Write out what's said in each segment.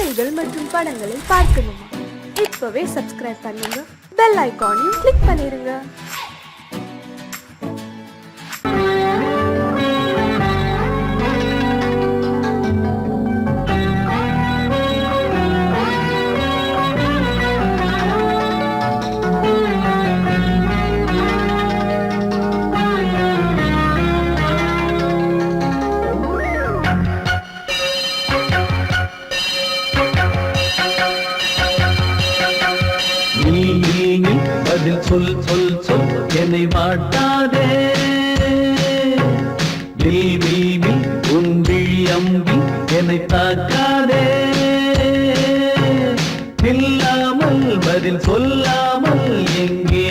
பாடல்கள் மற்றும் படங்களை பார்க்கணுமா? இப்பவே சப்ஸ்கிரைப் பண்ணுங்க, பெல் ஐகானையும் கிளிக் பண்ணிருங்க. சொல் சொல் சொல் என்னை வாட்டாதே, உன் விழி அம்பி என்னை தாக்காதே, இல்லாமல் பதில் சொல்லாமல் எங்கே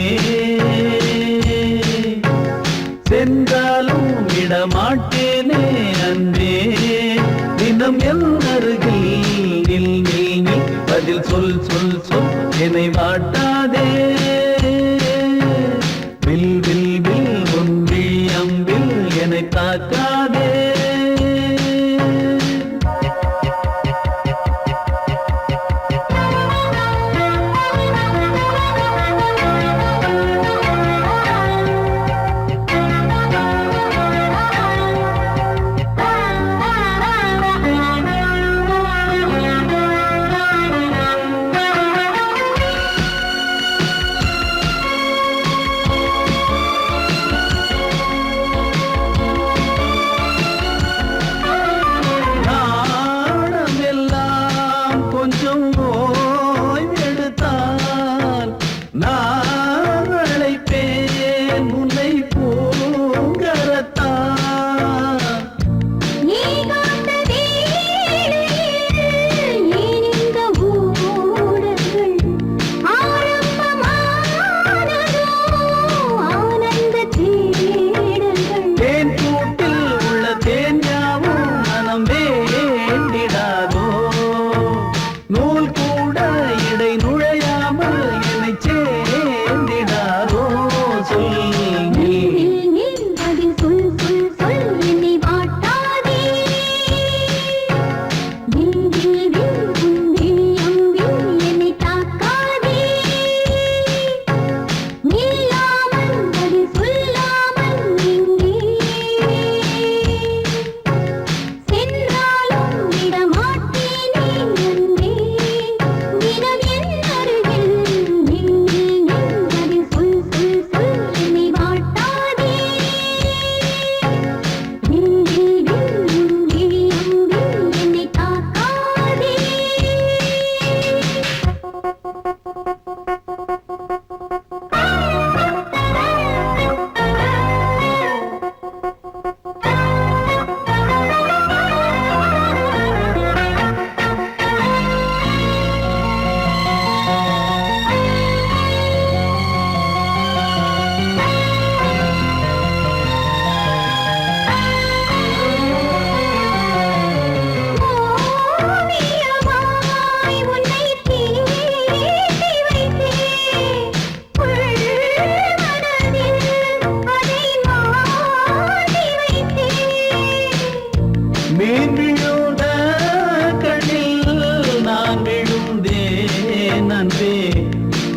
சென்றாலும் விடமாட்டேனே அன்பே, தினம் என் அருகில் நில் நில் நில், பதில் சொல் சொல் சொல் என்னை வாட்டாதே, வில் வில் வில் உன் விழி அம்பில் என்னை தாக்காதே.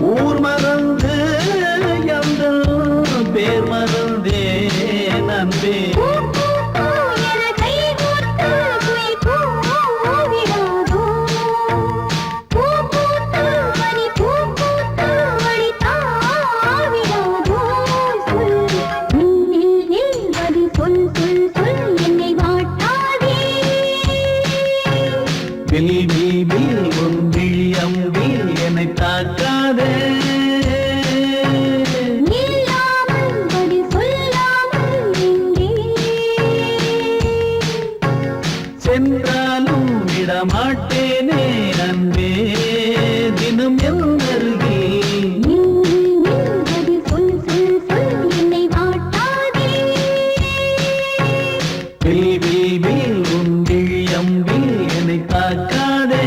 ஊர் மறந்து எங்கள் பேர் மறந்தே நன்பே, வில் வில் வில் உன் விழி அம்பில் என்னை தாக்காதே, சென்றாலும் விடமாட்டேனே அன்பே, தினம் என் அருகில் வில் வில் வில் உன் விழி அம்பில் என்னை தாக்காதே.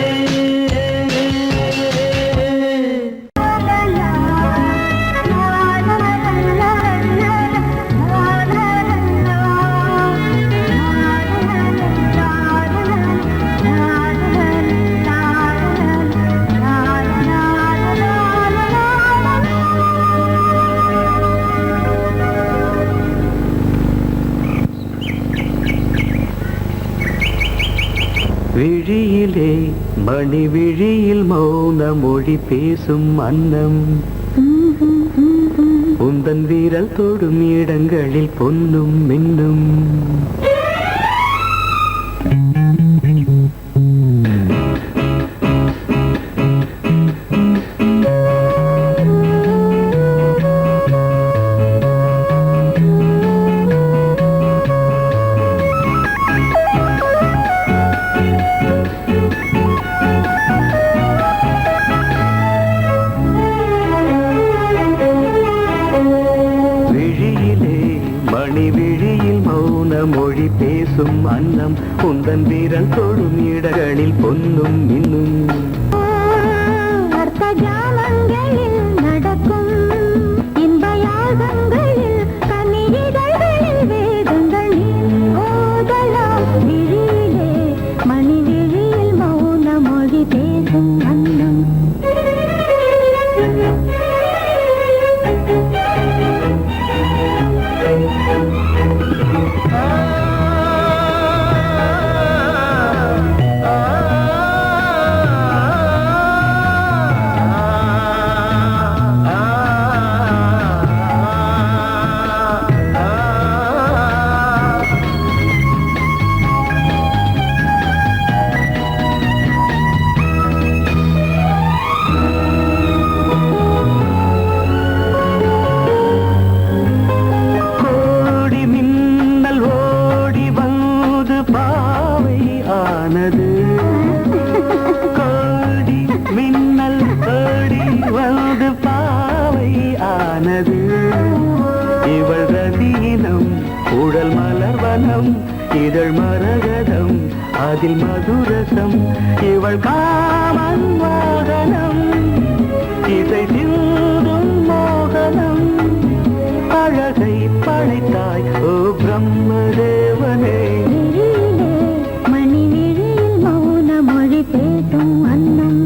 விழியிலே மணி விழியில் மௌன மொழி பேசும் அன்னம் உந்தன் வீரல் தொடும் இடங்களில் பொன்னும் மின்னும் மொழி பேசும் அன்னம் உந்தன் வீரல் தொடும் இடங்களில் பொன்னும் இன்னும் அர்த்த ஜாமங்களில் நடக்கும் இன்ப யாகங்களில் கனிதழ்களில் வேதங்கள் ஓதலாம் விழியிலே மணி விழியில் மௌன மொழி பேசும் அன்னம் கோடி மின்னல் ஓடி வந்து பாவை ஆனது இவள் ரதியினம் உடல் மலர்வனம் இதழ் மரகதம் அதில் மதுரசம் இவள் காமன் வாகனம் இசை சிந்தும் மோகனம் அழகை படைத்தாய் ஓ பிரம்மதேவனே பேசும் அன்னம்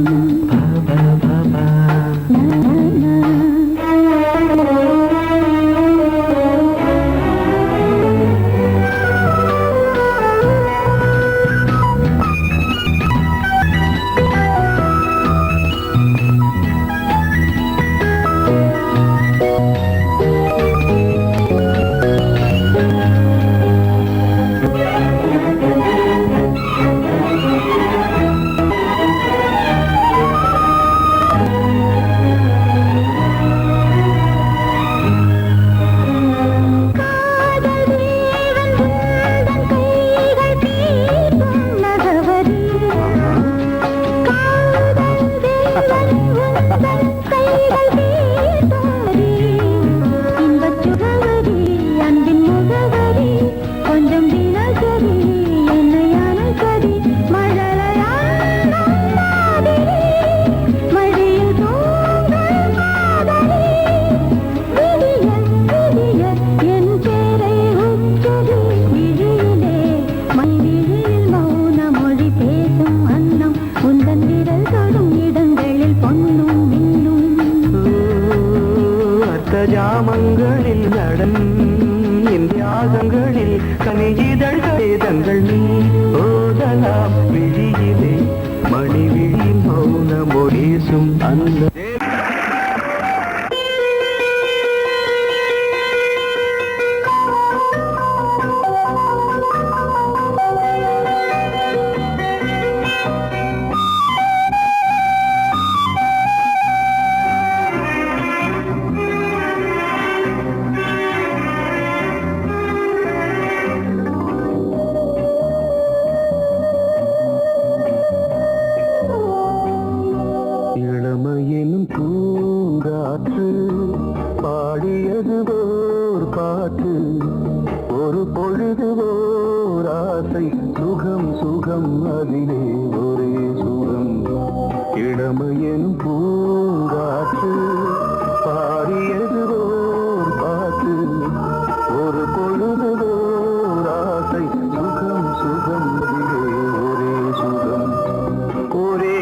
ஜாமங்களில் நடன் இந்தியாகங்களில் கனியிதழ்கள் நீ ஓதலாம் விழியிலே மணி விழி மௌன மொழிசும் அந்த இளமையின் பூங்காற்று பாடியது ஓர் பாட்டு ஒரு பொழுது ஓர் ஆசை சுகம் சுகம் அதிலே ஒரே சுகம் இளமையின் பூங்காற்று பாடியது ஓர் பாட்டு ஒரு பொழுது ஓர் ஆசை சுகம் சுகம் அதிலே ஒரே சுகம் ஒரே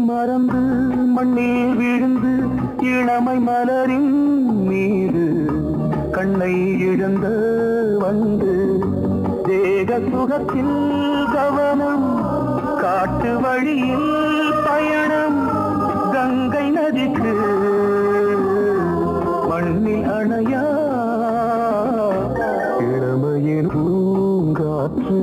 மறந்து மண்ணில் விழுந்து இளமை மலரின் மீது கண்ணை இழந்த வந்து தேக சுகத்தில் கவனம் காட்டு வழியில் பயணம் கங்கை நதிக்கு மண்ணில் அணையா இளமையின் பூங்காற்று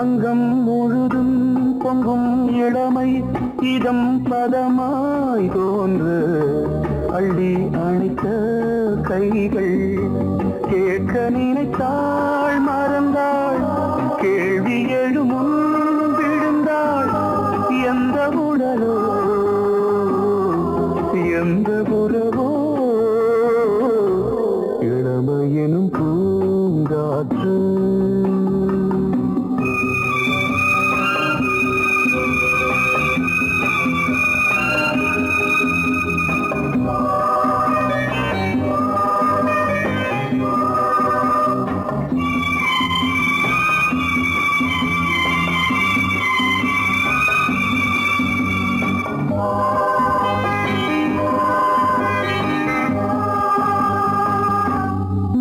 அங்கம் முழுதும் பொங்கும் இளமை இதம் பதமாய் தோன்று அள்ளி அணைத்த கைகள் கேட்க நினைத்தாள் மறந்தாள் கேள்வி எழுமுன் விழுந்தாள் எந்த உடலோ எந்த உறவோ இளமையெனும் பூங்காற்று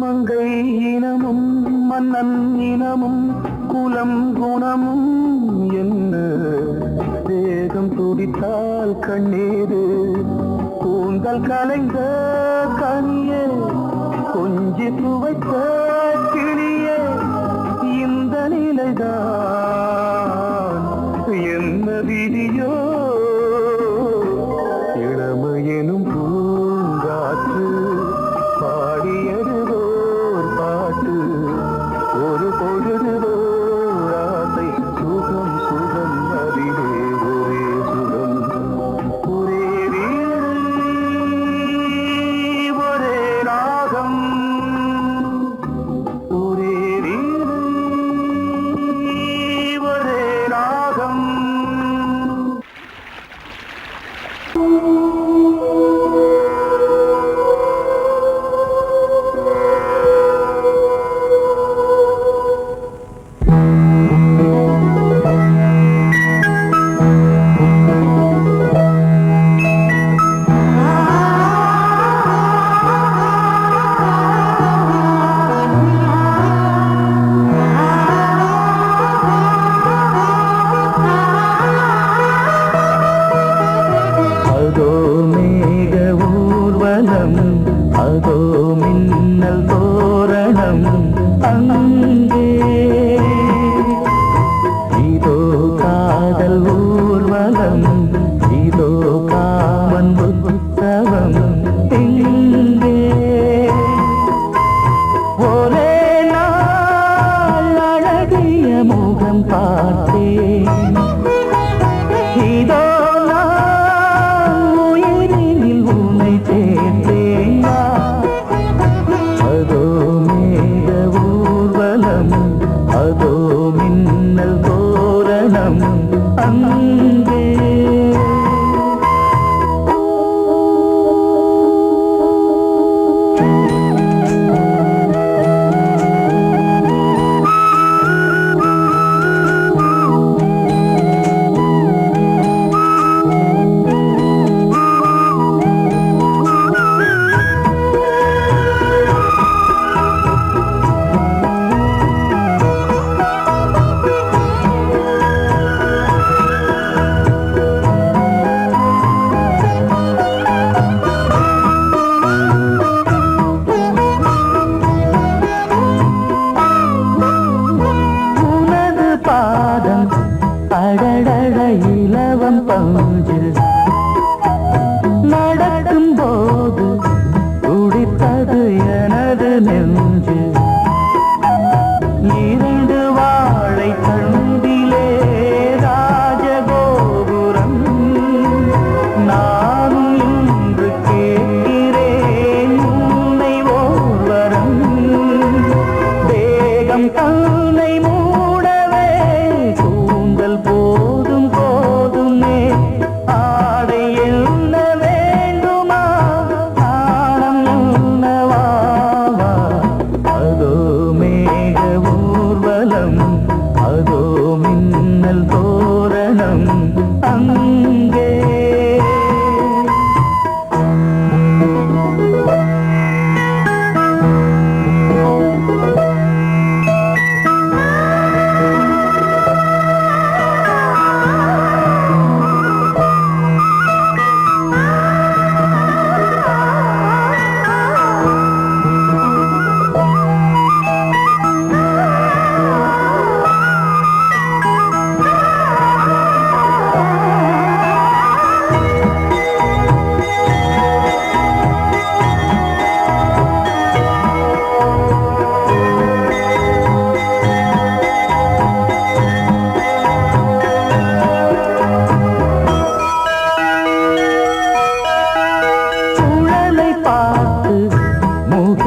மங்கை இனமும் மன்னன் இனமும் குலம் குணமும் என்ன தேகம் துடித்தால் கண்ணீரு கூந்தல் கலைந்த கனியே கொஞ்சி துவைத்த கிளியே இந்த நிலைதான் என்ன விதியோ இளமையெனும் பூங்காற்று பாடியதுவோர் பாட்டு ஒரு பொழுதுவோர் ஆசை சுகம் சுகம் அதிலே ஒரே சுகம் ஒரே வீடு ஒரே ராகம் ஒரே வீடு ஒரே ராகம் அதோ மேக ஊர்வலம் அதோ மின்னல் தோரணம் அங்கே இதோ காதல் ஊர்வலம் இதோ காமன் உற்சவம் இங்கே ஒரே நாள் அழகிய முகம் பார்த்தேன் இதோ அதோ மேக ஊர்வலம்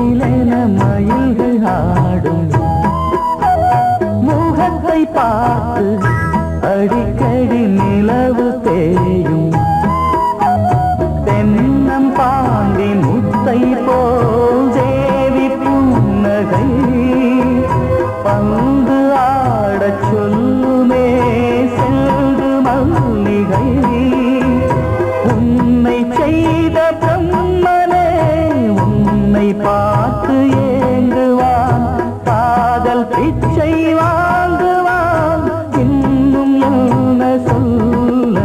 சிலென மயில்கள் ஆடும் முகத்தை பார்த்து அடிக்கடி நிலவு தேயும் தென்னம் பாண்டி முத்தை போல் தேவி புன்னகை பந்து ஆடச் சொல்லுமே செல்கு மல்லிகை உன்னை செய்த பிரம்மனே உன்னை பார்த்து ஏங்குவான் காதல் பிச்சை வாங்குவான் இன்னும் என்ன சொல்ல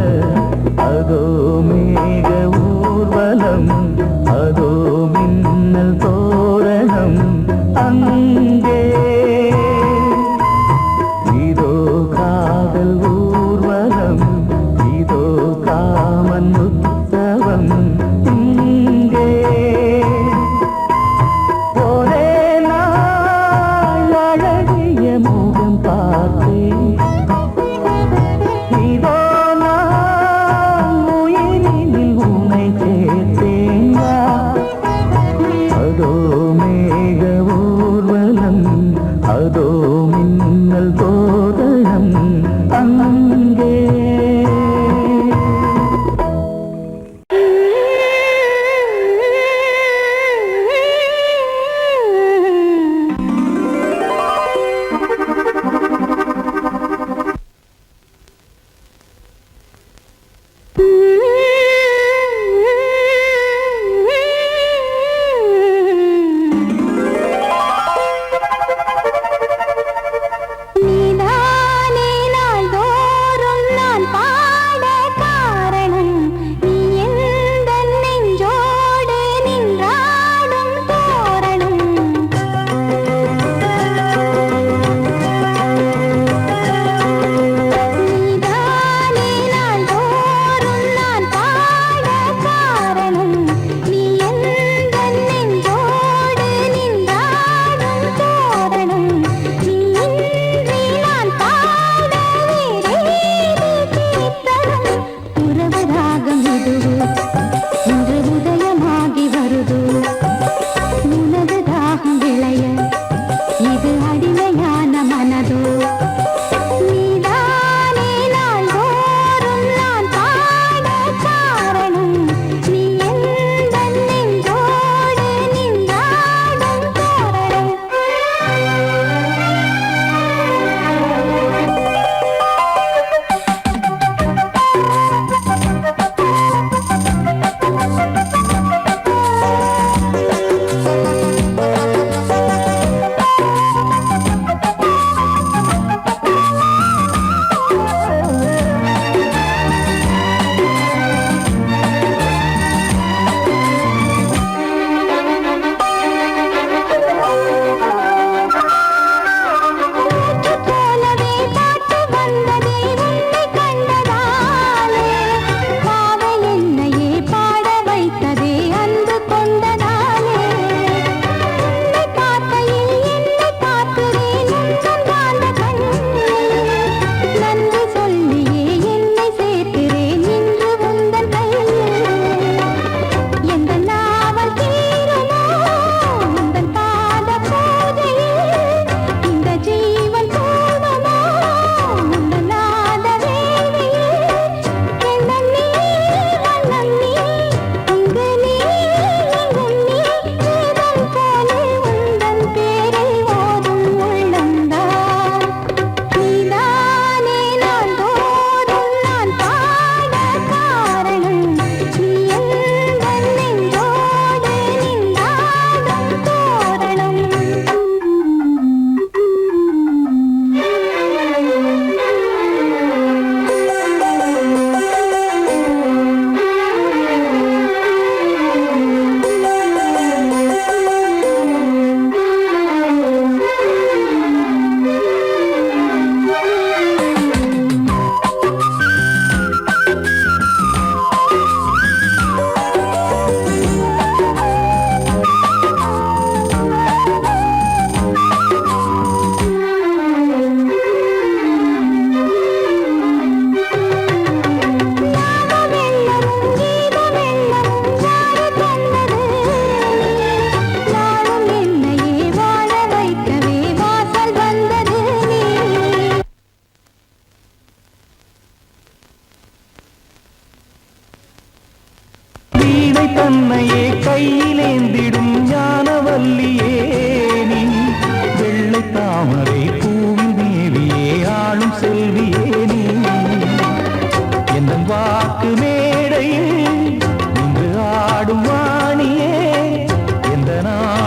அதோ மேக ஊர்வலம் அதோ மின்னல் தோரணம் அங்கே இதோ காதல் ஊர்வலம் இதோ காமன் உற்சவம் இங்கே ஒரே நாள் அழகிய முகம் பார்த்தேன் இதோ நான் உயிரினில் உன்னை சேர்த்தேன் அதோ மேக ஊர்வலம்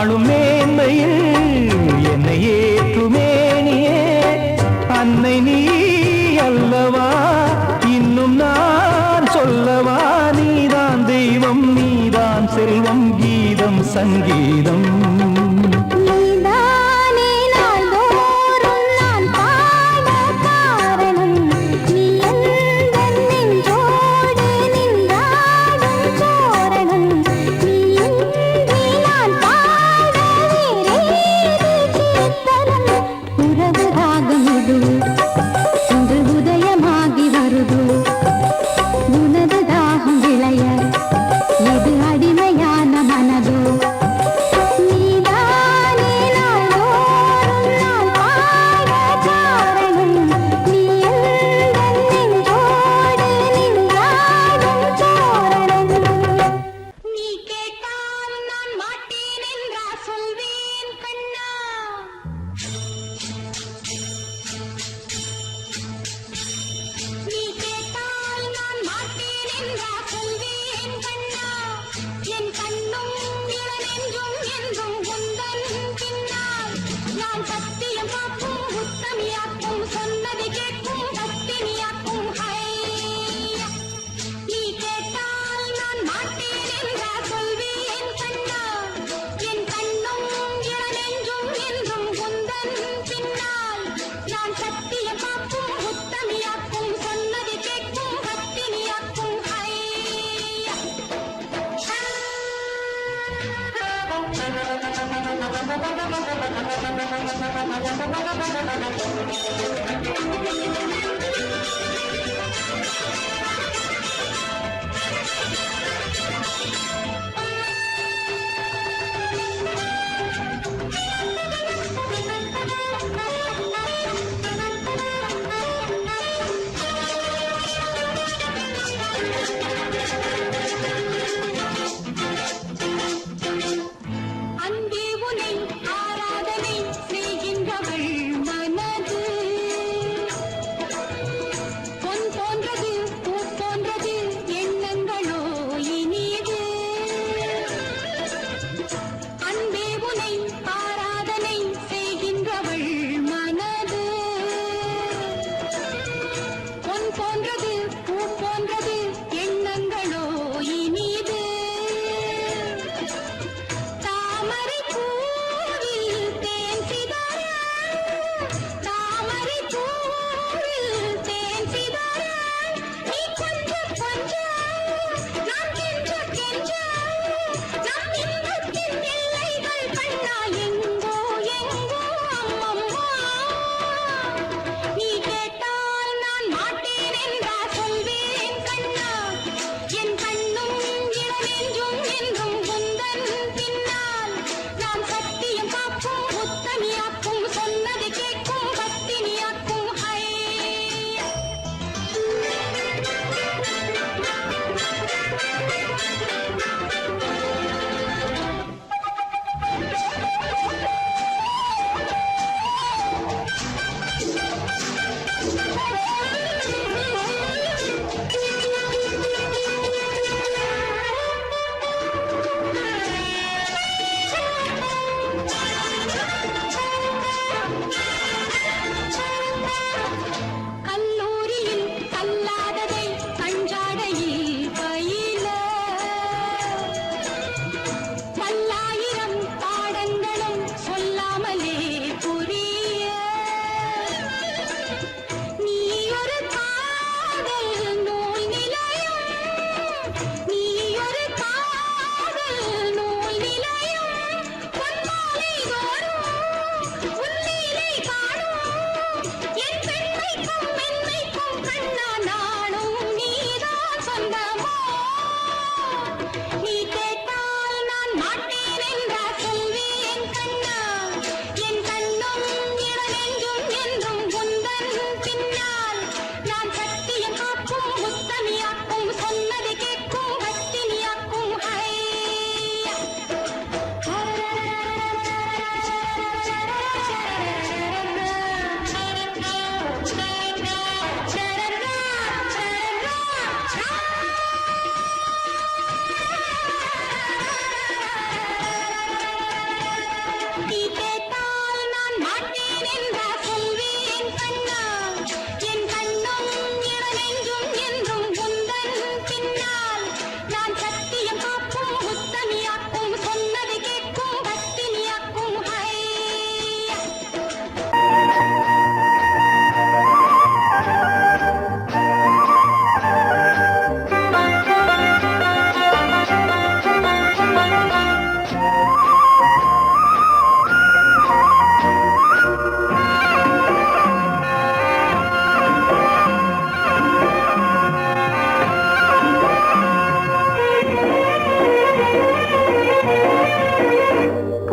நாளும் மேன்மையில் என்னை ஏற்றுமேனியே அன்னை நீ அல்லவா இன்னும் நான் சொல்லவா நீதான் தெய்வம் நீதான் செல்வம் கீதம் சங்கீதம்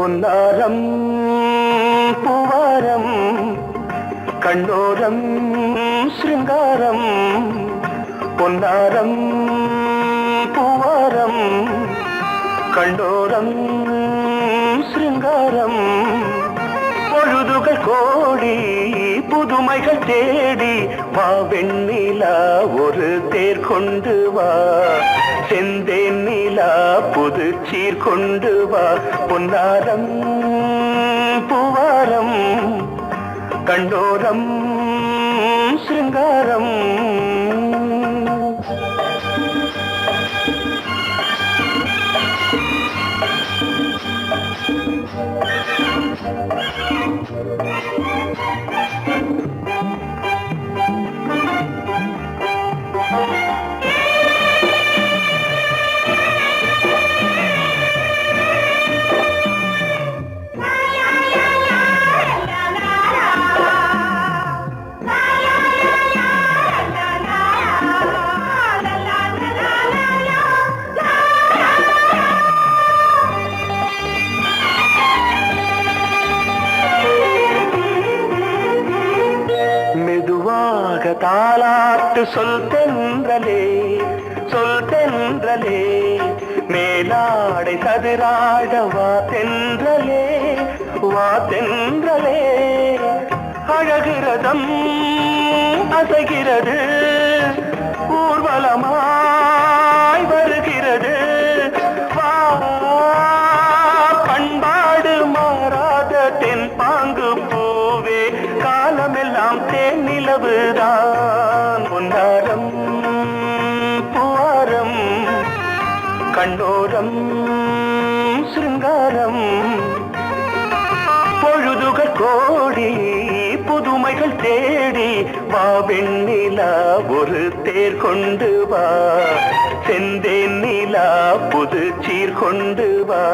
பொன்னாரம் பூவாரம் கண்ணோரம் சிருங்காரம் பொன்னாரம் பூவாரம் கண்டோரம் சிருங்காரம் பொழுதுகள் கோடி புதுமைகள் தேடி வா வெண்ணிலா ஒரு தேர் கொண்டு வா செந்தேன் நிலா புது சீர் கொண்டு வா பொன்னாரம் பூவாரம் கண்டோரம் சிருங்காரம் தாலாட்டு சொல் தென்றலே சொல் தென்றலே மேலாடை சதுராட வா தென்றலே வா தென்றலே அழகிறதம் அசைகிறது ஊர்வலமாய் வருகிறது வா பண்பாடு மாறாத தென் பாங்கு பூவே காலமெல்லாம் தேன் நிலவுதான் பொன்னாரம் பூவாரம் கண்ணோரம் சிருங்காரம் பொழுதுகள் கோடி புதுமைகள் தேடி வா வெண்ணிலா ஒரு தேர் கொண்டு வா செந்தேன் நிலா புது சீர் கொண்டு வா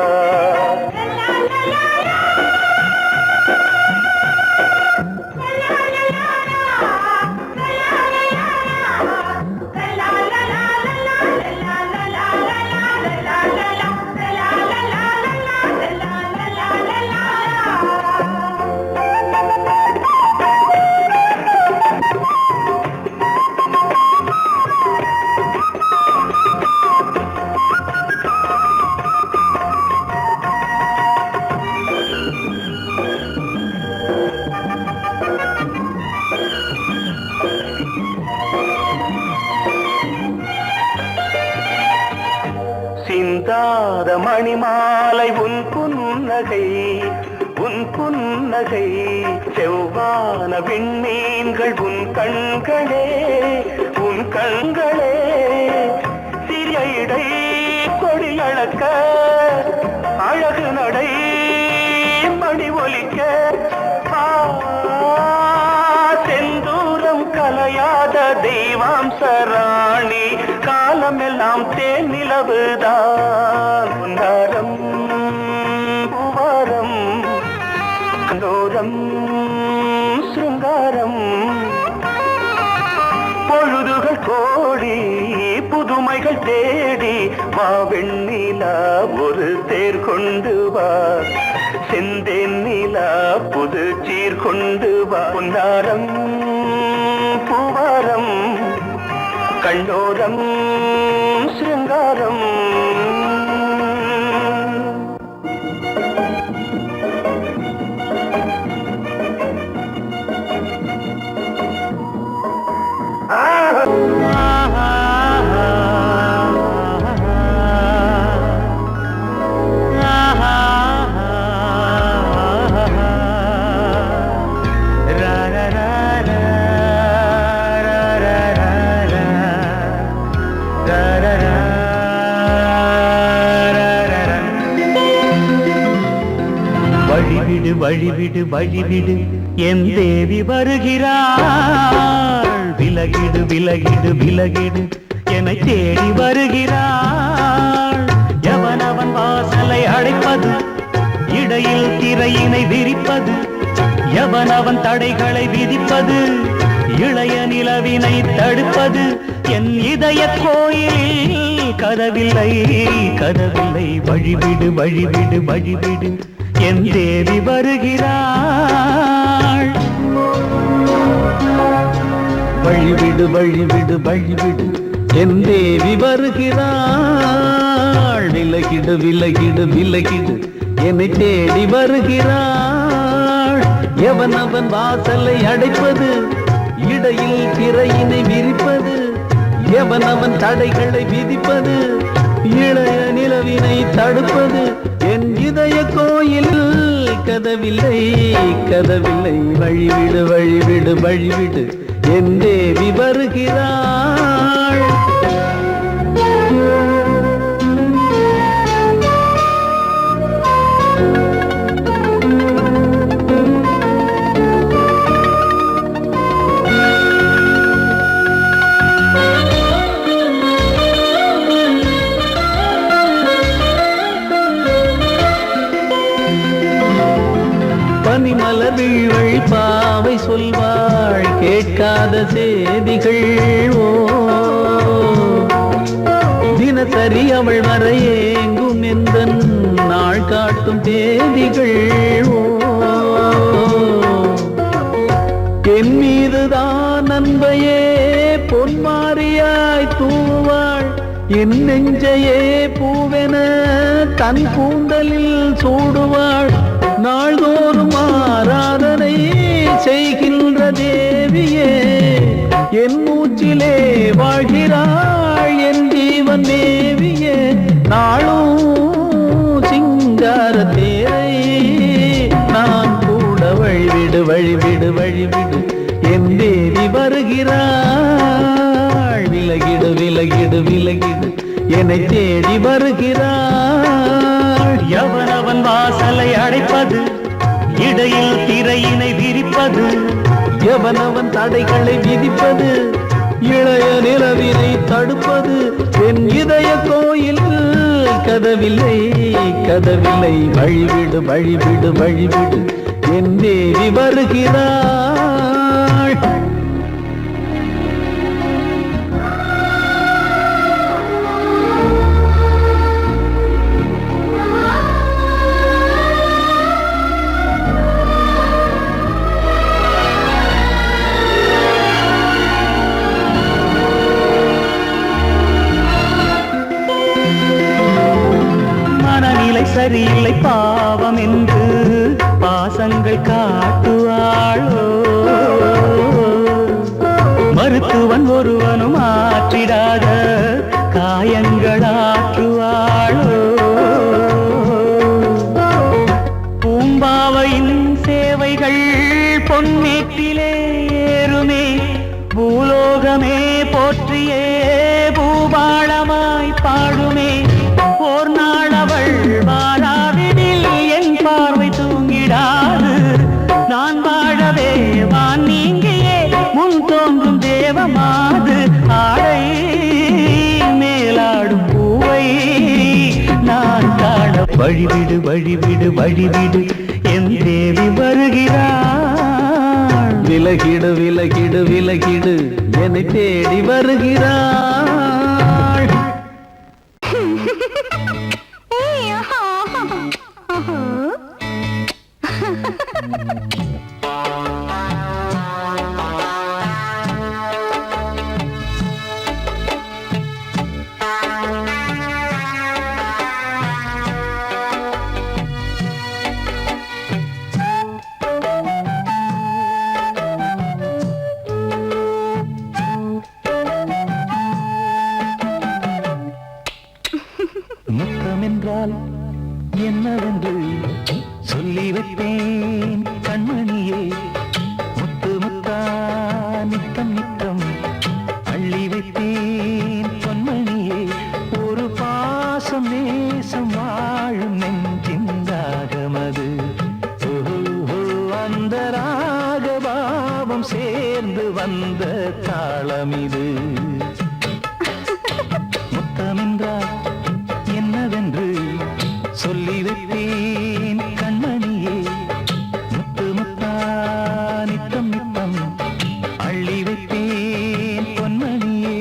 சிந்தாத மணிமாலை உன் புன்னகை உன் புன்னகை செவ்வான விண்மீன்கள் உன் கண்களே உன் கண்களே சிறிய இடை கொடி அளக்க அழகு நடை மணி ஒலிக்க செந்தூரம் கலையாத தெய்வாம்சராணி காலமெல்லாம் தேன் நிலவுதான் பொன்னாரம் பூவாரம் கண்டோரம் சிருங்காரம் பொழுதுகள் கோடி புதுமைகள் தேடி வா வெண்ணிலா ஒரு தேர் கொண்டு வா செந்தேன் நிலா புது சீர் கொண்டு வா பொன்னாரம் பூவாரம் கண்டோரம் சிருங்காரம் வழிவிடு வழிவிடு வழிவிடு என் தேவி வருகிறாள் விலகிடு விலகிடு விலகிடு என்னை தேடி வருகிறாள் எவனவன் வாசலை அடைப்பது இடையில் திரையினை விரிப்பது எவனவன் தடைகளை விதிப்பது இளைய நிலவினை தடுப்பது என் இதய கோயிலில் கதவில்லை கதவில்லை வழிவிடு வழிவிடு வழிவிடு என் தேவி வருகிறாள். வழிவிடு வழிவிடு வழிவிடு என் தேவி வருகிறாள். விலகிடு விலகிடு விலகிடு என்னை தேடி வருகிறாள். எவன் அவன் வாசலை அடைப்பது, இடையில் திரையினை விரிப்பது, எவன் அவன் தடைகளை விதிப்பது, இளைய நிலவினை தடுப்பது, என் இதய கோயில் கதவில்லை கதவில்லை. வழிவிடு வழிவிடு வழிவிடு என் தேவி வருகிறாள். பனிமலர் வீழ்வழி பாவை சொல்வாள் கேட்காத செய்திகள். ஓ தினசரி அவள் வர ஏங்கும் எந்த நாள் காட்டும் தேதிகள். ஓ என் மீதுதான் அன்பையே பொன்மாரியாய் தூவாள். என் நெஞ்சையே பூவென தன் கூந்தலில் சூடுவாள். நாள்தோறும் ஆராதனை செய்கின்ற தேவியே என் மூச்சிலே வாழ்கிறாள். என் ஜீவன் தேவியே நாளும் சிங்கார தேரை நான் கூட. வழிவிடு வழிவிடு வழிவிடு என் தேவி வருகிறாள். விலகிடு விலகிடு விலகிடு என்னை தேடி வருகிறாள். எவனவன் வாசலை அடைப்பது, இடையில் திரையினை விரிப்பது, எவனவன் தடைகளை விதிப்பது, இளைய நிலவினை தடுப்பது, என் இதய கோயில் கதவில்லை கதவில்லை. வழிவிடு வழிவிடு வழிவிடு என் தேவி வருகிறாள். சரியில்லை பாவம் என்று பாசங்கள் காட்டுவாளோ. மருத்துவன் ஒருவனும் ஆற்றிடாத காயங்களாற்றுவாளோ. பூம்பாவையின் சேவைகள் பொன்னேட்டிலே ஏறுமே. பூலோகமே போற்றியே பூபாளமாய் பாடுமே. ஓர் நாள் அவள் வாராவிடில் என் பார்வை தூங்கிடாது. நான் வாழவே வான் நீங்கியே முன் தோன்றும் தேவமாது. ஆடை மேலாடும் பூவை நான் காண. வழிவிடு வழிவிடு வழிவிடு என் தேவி வருகிறாள். விலகிடு விலகிடு விலகிடு என்னை தேடி வருகிறாள். முத்தமென்றால் என்னவென்று சொல்லி வைப்பேன் கண்மணியே. முத்து முத்தா நித்தம் நித்தம் அள்ளி வைப்பேன் பொன்மணியே. ஒரு பாசம் நேசம் வாழும் நெஞ்சின் ராகமது. அந்த ராகபாவம் சேர்ந்து வந்த தாளமிது. முத்தமென்றால் என்னவென்று சொல்லி வைப்பேன் கண்மணியே. முத்து முத்தா நித்தம் நித்தம் அள்ளி வைப்பேன் பொன்மணியே.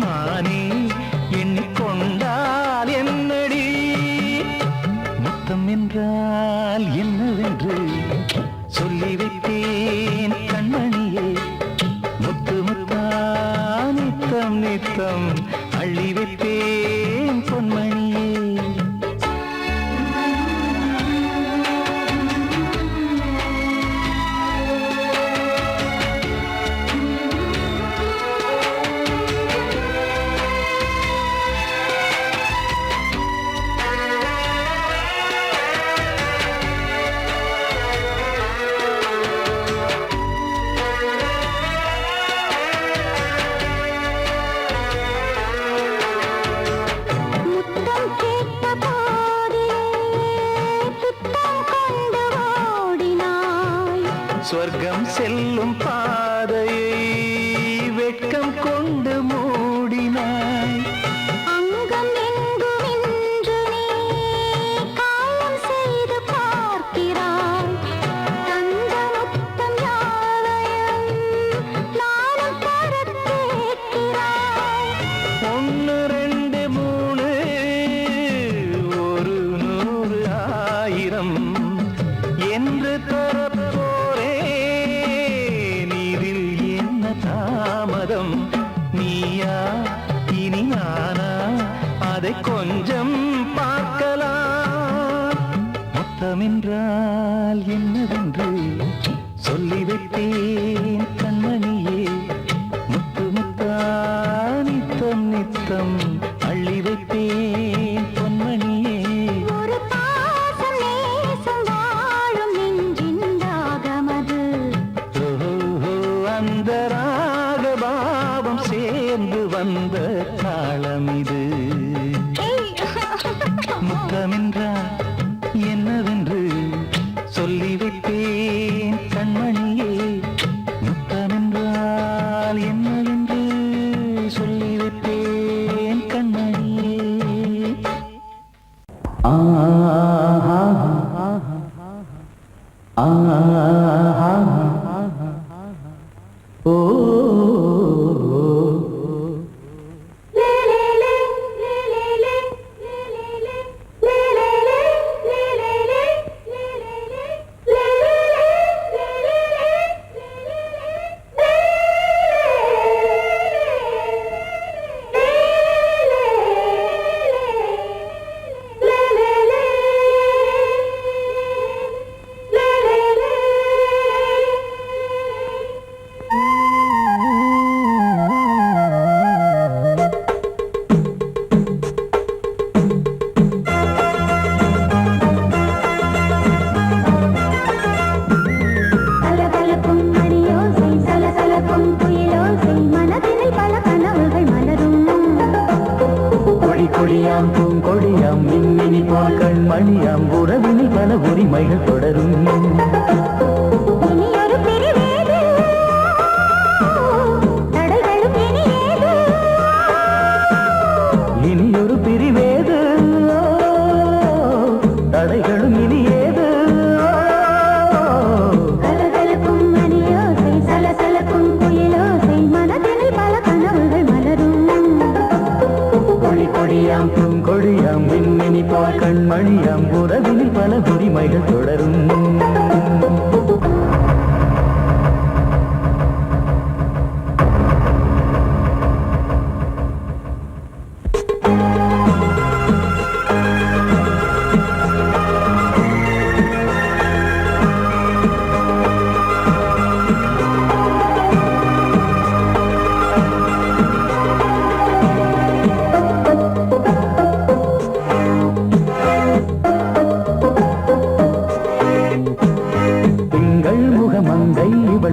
மானே எண்ணிக்கொண்டால் என்னடி முத்தம் என்றால் என்னவென்று சொல்லி வைத்தேன் கண்மணியே முத்து முத்தா நித்தம் நித்தம் அள்ளி வைத்தேன் பொன்மணியே சொர்க்கம் செல்லும் பாதையை வெட்கம் கொண்டு மூடினாய் அங்கம் எங்கும் இன்று நீ காயம் செய்து பார்க்கிறாய் தந்த முத்தம் யாவையும் நானும் தரக் கேட்கிறாய் 1 2 3 ஒரு 100 1000 என்று தாமதம் நீயா இனி நானா அதை கொஞ்சம் பார்க்கலாம் முத்தமென்றால் என்னவென்று சொல்லி வைத்தேன் கண்மணியே முத்து முத்தா நித்தம் நித்தம் அள்ளி வைத்தேன் பொன்மணியே ஒரு பாசம் நேசம் வாழும் நெஞ்சின் தாகமது அந்த ராகபாவம் சேர்ந்து வந்த தாளம் இது முத்தமென்றால் என்னவென்று சொல்லி வைத்தேன் கண்மணியே முத்தமென்றால் என்னவென்று சொல்லி வைத்தேன் கண்மணியே கொடியாம் பூங்கொடியாம் மின்மினி போல் கண்மணியாம் உறவினில் பல உரிமைகள் தொடரும் இனியொரு பிரிவேது தடைகளும் இனி ஏது கொடியாம் பூங்கொடியாம் மின்மினி போல் கண்மணியாம் உறவினில் பல உரிமைகள் தொடரும்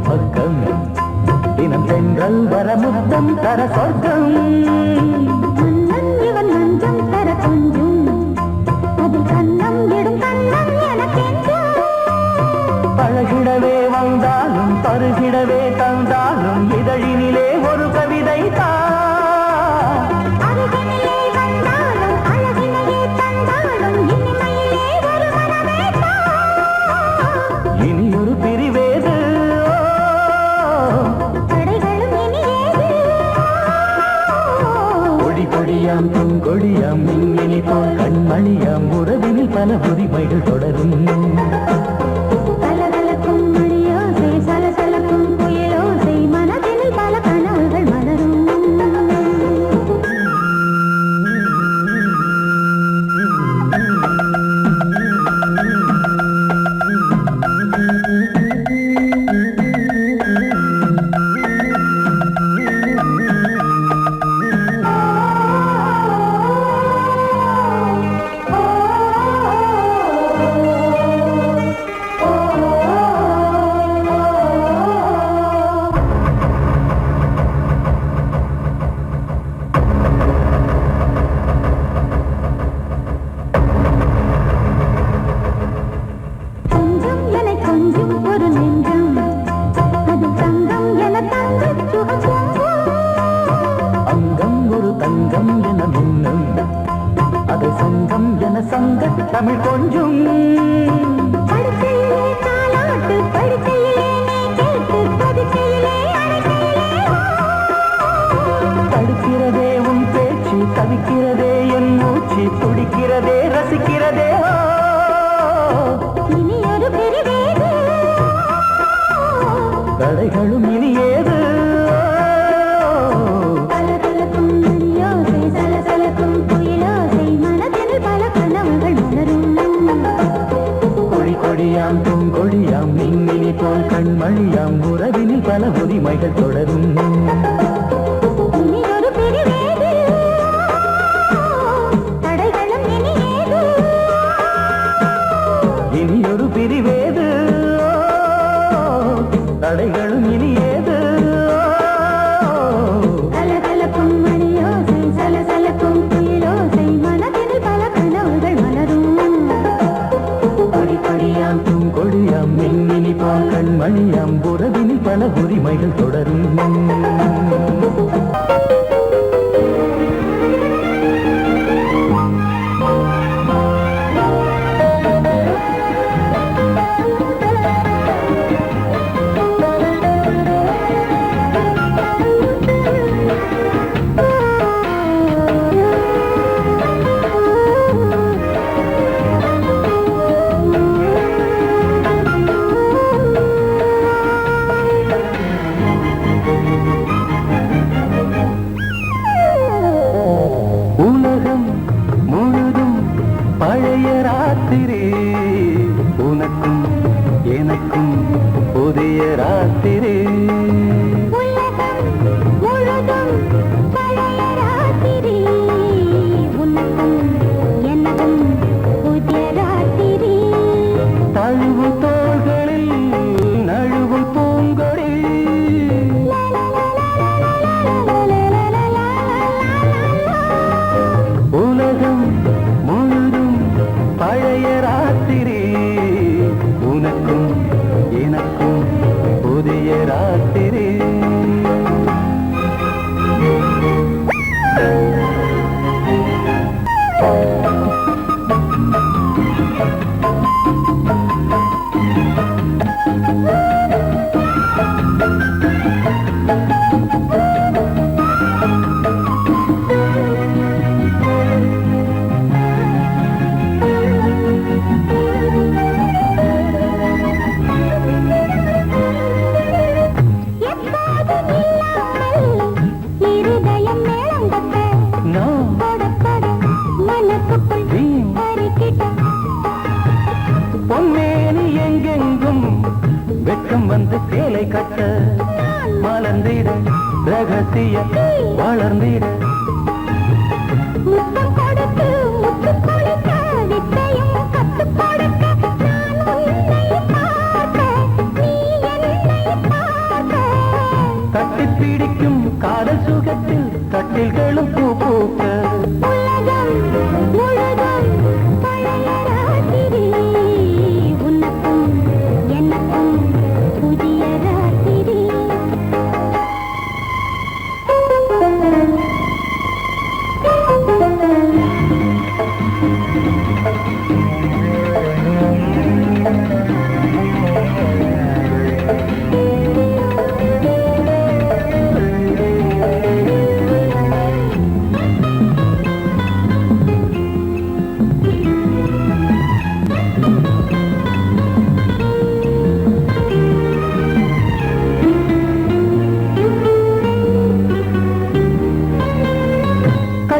பக்கம் தினம் சென்றல் வர முத்தம் தர சொர்க்கம் இவன் கொடியாம் பூங்கொடியாம் மின்மினி போல் கண்மணியாம் உறவினில் பல உரிமைகள் தொடரும் கலகலக்கும் மணியோசை சலசலக்கும் புயலோசை மனதினில் பல கனவுகள் மலரும் தமிழ் கொஞ்சம் தடுக்கிறதே உன் பேச்சு தவிக்கிறதே என் மூச்சு துடிக்கிறதே ரசிக்கிறதே இனி ஒரு பெருவேது தடைகளும் இனி ஏது கலகலக்கும் மணியோசை சலசலக்கும் புயலோசை மனதில் பல கனவுகள் மலரும் கொடி கொடியாம் பூங்கொடியாம் மின்மினி போல் கண்மணியாம் உறவினில் பல உரிமைகள் தொடரும் இனி ஒரு பெருவேது தடைகளும் இனி ஏது இனி ஒரு பிரிவேது தடைகளும் இனி ஏது கலகலக்கும் மணியோசை சலசலக்கும் புயலோசை மனதில் பல கனவுகள் மலரும் கொடி கொடியாம் பூங்கொடியாம் மின்மினி போல் கண்மணியாம் உறவினில் பல உரிமைகள் தொடரும் உலகம் முழுதும் பழைய ராத்திரி உனக்கும் எனக்கும் புதிய ராத்திரி உலகம் முழுதும் பழைய ராத்திரி உனக்கும் எனக்கும் புதிய ராத்திரி தழுவு தோள்களில் நழுவும் பூங்கொடி உலகம் முழுதும் பழைய ராத்திரி உனக்கும் எனக்கும் புதிய ராத்திரி இருதயம் மேளம் தட்ட நான் படப்பட மனசுக்குள் வீண் பறிக்கிட்ட பொன்மேனி எங்கெங்கும் வெட்கம் வந்து சேலை கட்ட மலர்ந்திட ரகசிய வளர்ந்திட முத்தம் கொடுத்து முத்து கொடுக்க வித்தையும் கத்துக் கொடுக்க நான் உன்னை பார்க்க நீ என்னை பார்க்க கட்டிப் பிடிக்கும் காதல் சுகத்தில் கட்டில்களும் பூ பூக்க உலகம் முழுதும் பழைய ராத்திரி உனக்கும் எனக்கும் புதிய ராத்திரி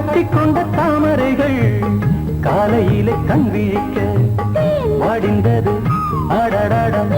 கட்டிக்கொண்ட தாமரைகள் காலையிலே கண் விழிக்க வாடிந்தது அடடடம்